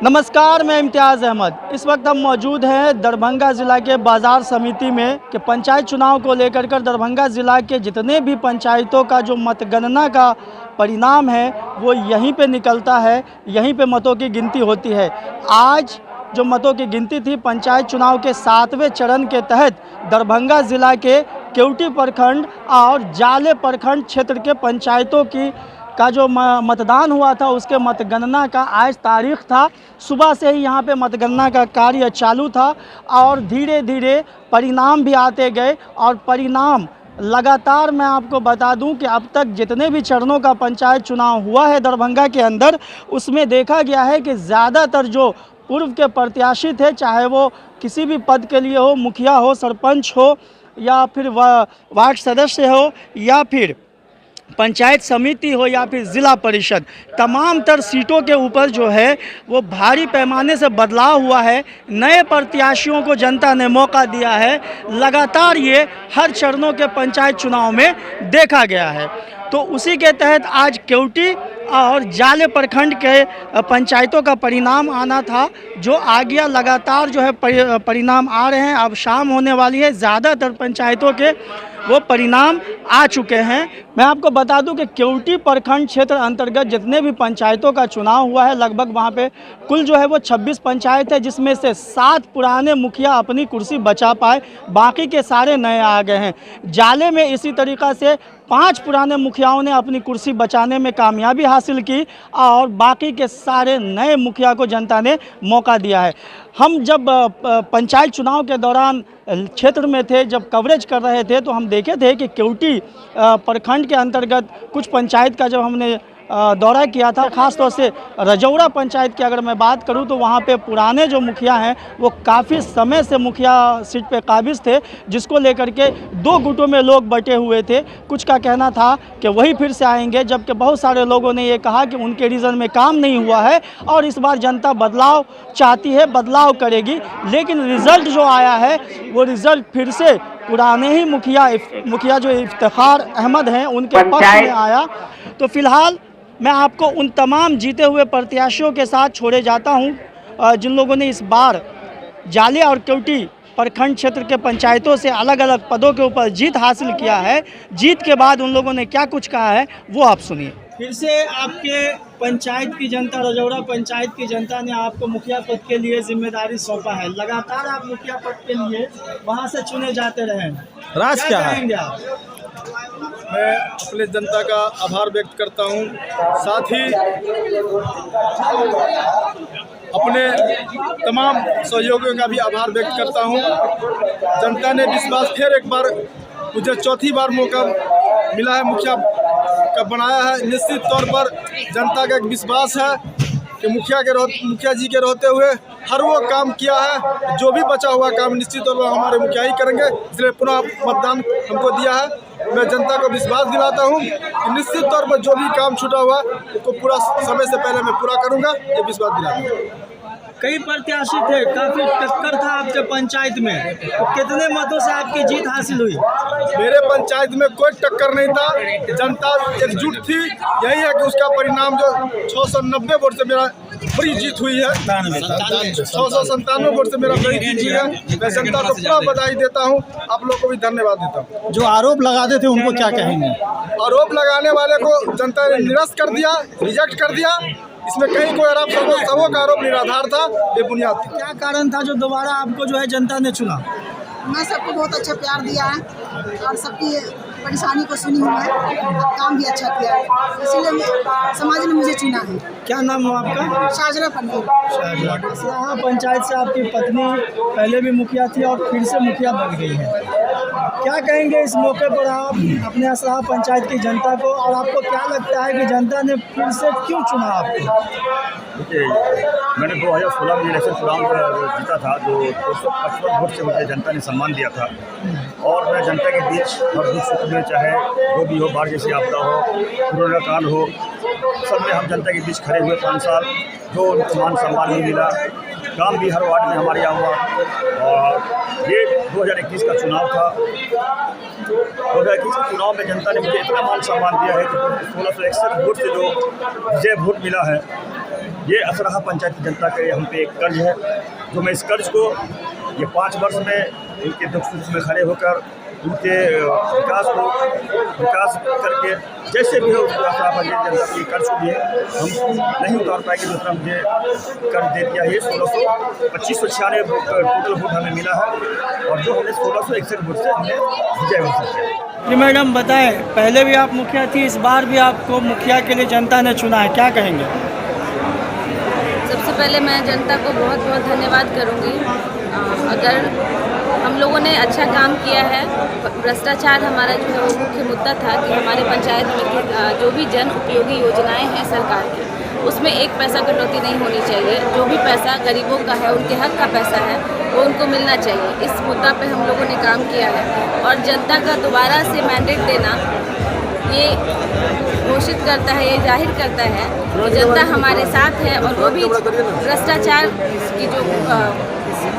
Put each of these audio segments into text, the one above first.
नमस्कार, मैं इम्तियाज़ अहमद। इस वक्त हम मौजूद हैं दरभंगा ज़िला के बाज़ार समिति में कि पंचायत चुनाव को लेकर दरभंगा ज़िला के जितने भी पंचायतों का जो मतगणना का परिणाम है वो यहीं पे निकलता है, यहीं पे मतों की गिनती होती है। आज जो मतों की गिनती थी पंचायत चुनाव के 7वें चरण के तहत दरभंगा ज़िला के केवटी प्रखंड और जाले प्रखंड क्षेत्र के पंचायतों का जो मतदान हुआ था उसके मतगणना का आज तारीख था। सुबह से ही यहाँ पे मतगणना का कार्य चालू था और धीरे धीरे परिणाम भी आते गए और परिणाम लगातार मैं आपको बता दूं कि अब तक जितने भी चरणों का पंचायत चुनाव हुआ है दरभंगा के अंदर उसमें देखा गया है कि ज़्यादातर जो पूर्व के प्रत्याशी थे, चाहे वो किसी भी पद के लिए हो, मुखिया हो, सरपंच हो या फिर वार्ड सदस्य हो या फिर पंचायत समिति हो या फिर ज़िला परिषद, तमाम तर सीटों के ऊपर जो है वो भारी पैमाने से बदलाव हुआ है। नए प्रत्याशियों को जनता ने मौका दिया है। लगातार ये हर चरणों के पंचायत चुनाव में देखा गया है। तो उसी के तहत आज केवटी और जाले प्रखंड के पंचायतों का परिणाम आना था, जो आ गया। लगातार जो है परिणाम आ रहे हैं। अब शाम होने वाली है, ज़्यादातर पंचायतों के वो परिणाम आ चुके हैं। मैं आपको बता दूं कि केवटी प्रखंड क्षेत्र अंतर्गत जितने भी पंचायतों का चुनाव हुआ है, लगभग वहाँ पे कुल जो है वो 26 पंचायत है, जिसमें से 7 पुराने मुखिया अपनी कुर्सी बचा पाए, बाकी के सारे नए आ गए हैं। जाले में इसी तरीक़ा से 5 पुराने मुखियाओं ने अपनी कुर्सी बचाने में कामयाबी हासिल की और बाकी के सारे नए मुखिया को जनता ने मौका दिया है। हम जब पंचायत चुनाव के दौरान क्षेत्र में थे, जब कवरेज कर रहे थे, तो हम देखे थे कि केवटी प्रखंड के अंतर्गत कुछ पंचायत का जब हमने दौरा किया था, ख़ास तौर से रजौड़ा पंचायत की अगर मैं बात करूं तो वहां पे पुराने जो मुखिया हैं वो काफ़ी समय से मुखिया सीट पे काबिज थे, जिसको लेकर के 2 गुटों में लोग बटे हुए थे। कुछ का कहना था कि वही फिर से आएंगे, जबकि बहुत सारे लोगों ने ये कहा कि उनके रीजन में काम नहीं हुआ है और इस बार जनता बदलाव चाहती है, बदलाव करेगी। लेकिन रिज़ल्ट जो आया है वो रिज़ल्ट फिर से पुराने ही मुखिया जो इफ्तिखार अहमद हैं उनके पक्ष में आया। तो फिलहाल मैं आपको उन तमाम जीते हुए प्रत्याशियों के साथ छोड़े जाता हूं जिन लोगों ने इस बार जाले और केवटी प्रखंड क्षेत्र के पंचायतों से अलग अलग पदों के ऊपर जीत हासिल किया है। जीत के बाद उन लोगों ने क्या कुछ कहा है वो आप सुनिए। फिर से आपके पंचायत की जनता, रजौड़ा पंचायत की जनता ने आपको मुखिया पद के लिए जिम्मेदारी सौंपा है। लगातार आप मुखिया पद के लिए वहाँ से चुने जाते रहे, राज क्या कहेंगे आप? मैं अपने जनता का आभार व्यक्त करता हूं, साथ ही अपने तमाम सहयोगियों का भी आभार व्यक्त करता हूं। जनता ने विश्वास फिर एक बार मुझे चौथी बार मौका मिला है, मुखिया का बनाया है। निश्चित तौर पर जनता का एक विश्वास है कि मुखिया जी के रहते हुए हर वो काम किया है, जो भी बचा हुआ काम निश्चित तौर पर हमारे मुखिया ही करेंगे, इसलिए पुनः मतदान हमको दिया है। मैं जनता को विश्वास दिलाता हूं कि निश्चित तौर पर जो भी काम छूटा हुआ उसको पूरा समय से पहले मैं पूरा करूंगा, ये विश्वास दिलाता हूं। कई प्रत्याशी थे, काफ़ी टक्कर था आपके पंचायत में, तो कितने मतों से आपकी जीत हासिल हुई? मेरे पंचायत में कोई टक्कर नहीं था, जनता एकजुट थी। यही है कि उसका परिणाम जो 690 वोट से मेरा बड़ी जीत हुई है, 697 वोट से मेरा बड़ी जीत हुई है। मैं जनता को पूरा बधाई देता हूँ, आप लोग को भी धन्यवाद देता हूँ। जो आरोप लगाते थे उनको क्या कहेंगे? आरोप लगाने वाले को जनता ने निरस्त कर दिया, रिजेक्ट कर दिया। इसमें कहीं कोई आरोप, सबों का आरोप निराधार था, बेबुनियाद था। क्या कारण था जो दोबारा आपको जो है जनता ने चुना? मैं सबको बहुत अच्छा प्यार दिया है और सबकी परेशानी को सुनी हूँ मैं, काम भी अच्छा किया है, इसीलिए समाज ने मुझे चुना है। क्या नाम हो आपका? शाहजरा पन्नी। यहाँ पंचायत से आपकी पत्नी पहले भी मुखिया थी और फिर से मुखिया बन गई है। क्या कहेंगे इस मौके पर आप अपने असराहा पंचायत की जनता को, और आपको क्या लगता है कि जनता ने फिर से क्यों चुना आपको? देखिए, मैंने 2016 में इलेक्शन चुनाव जीता था, जो 255 वोट से मुझे जनता ने सम्मान दिया था। और मैं जनता के बीच हर दुख सुख में, चाहे जो भी हो, बाढ़ जैसी आपदा हो, कोरोना काल हो, सब में हम जनता के बीच खड़े हुए 5 साल। जो उनको मान सम्मान नहीं मिला, काम भी हर वार्ड में हमारे यहाँ हुआ। और ये 2021 का चुनाव था, 2021 के चुनाव में जनता ने मुझे इतना मान सम्मान दिया है कि 1661 वोट से जो विजय वोट मिला है, ये असरहा पंचायत की जनता के हम पे एक कर्ज है, जो मैं इस कर्ज को ये 5 वर्ष में इनके दुख सुख में खड़े होकर उनके विकास करके जैसे भी हो असरहा जनता के कर्ज को भी हम नहीं उतार पाएंगे। दूसरा मुझे कर्ज दे दिया है 2596 टोटल वोट हमें मिला है और जो हमने 1661 वोट से हमने विजय हो सकते हैं। जी मैडम बताएं, पहले भी आप मुखिया थी, इस बार भी आपको मुखिया के लिए जनता ने चुना है, क्या कहेंगे? सबसे पहले मैं जनता को बहुत बहुत धन्यवाद करूंगी। अगर हम लोगों ने अच्छा काम किया है, भ्रष्टाचार हमारा जो है वो मुख्य मुद्दा था कि हमारे पंचायत में जो भी जन उपयोगी योजनाएं हैं सरकार की, उसमें एक पैसा कटौती नहीं होनी चाहिए। जो भी पैसा गरीबों का है, उनके हक का पैसा है, वो उनको मिलना चाहिए। इस मुद्दा पे हम लोगों ने काम किया है और जनता का दोबारा से मैंडेट देना ये घोषित करता है, ये जाहिर करता है कि जनता हमारे साथ है और वो भी भ्रष्टाचार की जो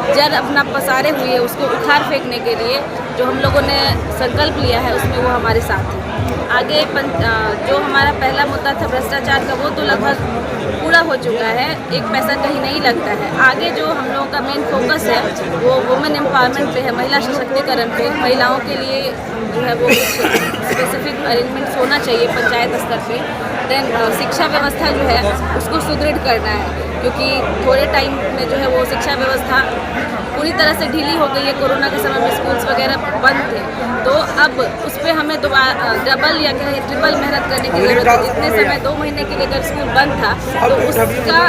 जड़ अपना पसारे हुई है उसको उखाड़ फेंकने के लिए जो हम लोगों ने संकल्प लिया है उसमें वो हमारे साथ है। आगे जो हमारा पहला मुद्दा था भ्रष्टाचार का, वो तो लगभग पूरा हो चुका है, एक पैसा कहीं नहीं लगता है। आगे जो हम लोगों का मेन फोकस है वो वुमेन एम्पावरमेंट पे है, महिला सशक्तिकरण पे। महिलाओं के लिए जो है वो स्पेसिफिक अरेंजमेंट्स होना चाहिए पंचायत स्तर पे। देन शिक्षा व्यवस्था जो है उसको सुदृढ़ करना है, क्योंकि थोड़े टाइम में जो है वो शिक्षा व्यवस्था पूरी तरह से ढीली हो गई है। कोरोना के समय में स्कूल्स वगैरह बंद थे, तो अब उस पर हमें दोबारा डबल या कहें ट्रिपल मेहनत करने की ज़रूरत है। जितने समय 2 महीने के लिए अगर स्कूल बंद था तो उसका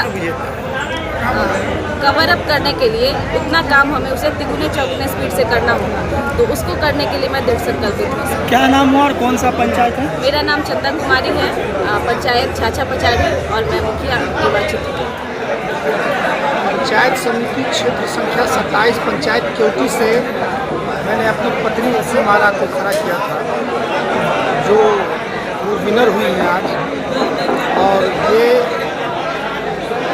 कवर अप करने के लिए उतना काम हमें उसे तिगुने चौगुने स्पीड से करना होगा, तो उसको करने के लिए मैं दृढ़ संकल्पित हूँ। क्या नाम हुआ और कौन सा पंचायत है? मेरा नाम चंदा कुमारी है, पंचायत छाछा पचाड़ी और मैं मुखिया निर्वाचित हूँ। पंचायत समिति क्षेत्र संख्या 27 पंचायत केवटी से मैंने अपनी पत्नी से माला को खड़ा किया था, जो वो विनर हुई है आज। और ये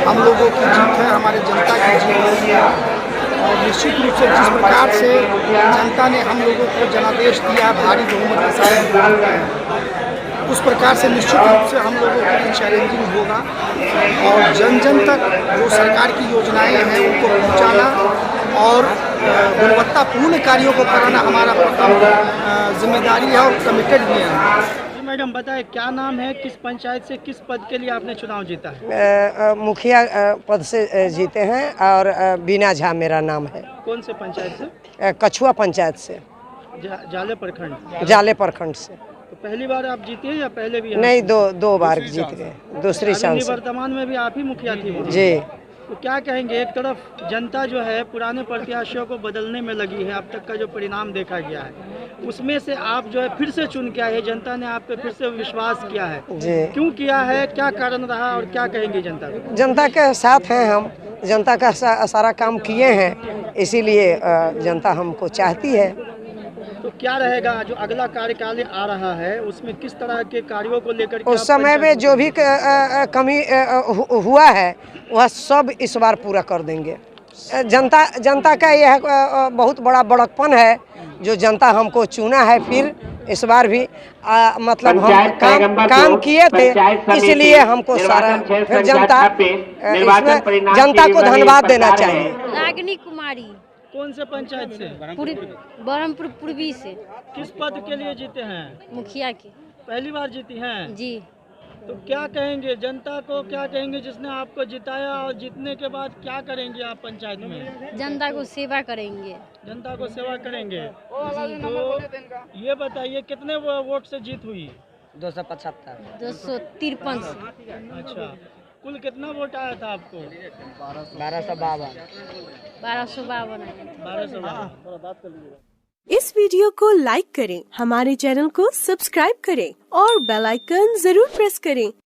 हम लोगों की जीत है, हमारे जनता की जीत है। और निश्चित रूप से जिस प्रकार से जनता ने हम लोगों को जनादेश दिया भारी बहुमत के साथ, उस प्रकार से निश्चित रूप से हम लोगों के लिए चैलेंजिंग होगा। और जन जन तक जो सरकार की योजनाएं हैं उनको पहुंचाना और गुणवत्तापूर्ण कार्यों को कराना हमारा प्रथम जिम्मेदारी है और कमिटेड भी है। मैडम बताएं, क्या नाम है, किस पंचायत से किस पद के लिए आपने चुनाव जीता है? मुखिया पद से जीते हैं और बीना झा मेरा नाम है। कौन से पंचायत से? कछुआ पंचायत से। जाले प्रखंड? जाले प्रखंड से। तो पहली बार आप जीते हैं या पहले भी? नहीं, दो बार जीत गए, दूसरी चांस। वर्तमान में भी आप ही मुखिया थी वहाँ? जी। तो क्या कहेंगे, एक तरफ जनता जो है पुराने प्रत्याशियों को बदलने में लगी है, अब तक का जो परिणाम देखा गया है उसमें से आप जो है फिर से चुन के आए हैं, जनता ने आप पे फिर से विश्वास किया है जी। क्यों किया है, क्या कारण रहा और क्या कहेंगे जनता को? जनता के साथ हैं हम, जनता का सारा काम किए हैं, इसीलिए जनता हमको चाहती है। तो क्या रहेगा जो अगला कार्यकाल आ रहा है, उसमें किस तरह के कार्यों को लेकर? उस समय में जो भी कमी हुआ है वह सब इस बार पूरा कर देंगे। जनता का यह बहुत बड़ा बड़कपन है जो जनता हमको चुना है। फिर इस बार भी मतलब हम काम किए थे, इसलिए हमको सारा फिर जनता को धन्यवाद देना चाहिए। रागिनी कुमारी। कौन से पंचायत से? बरहमपुर पूर्वी से। किस पद के लिए जीते हैं? मुखिया की। पहली बार जीती हैं जी। तो क्या कहेंगे जनता को, क्या कहेंगे जिसने आपको जिताया, और जीतने के बाद क्या करेंगे आप पंचायत में? जनता को सेवा करेंगे। जनता को सेवा करेंगे। तो ये बताइए कितने वोट से जीत हुई? 275। 253 से। अच्छा, कुल कितना वोट आया था आपको? 1252। इस वीडियो को लाइक करें, हमारे चैनल को सब्सक्राइब करें और बेल आइकन जरूर प्रेस करें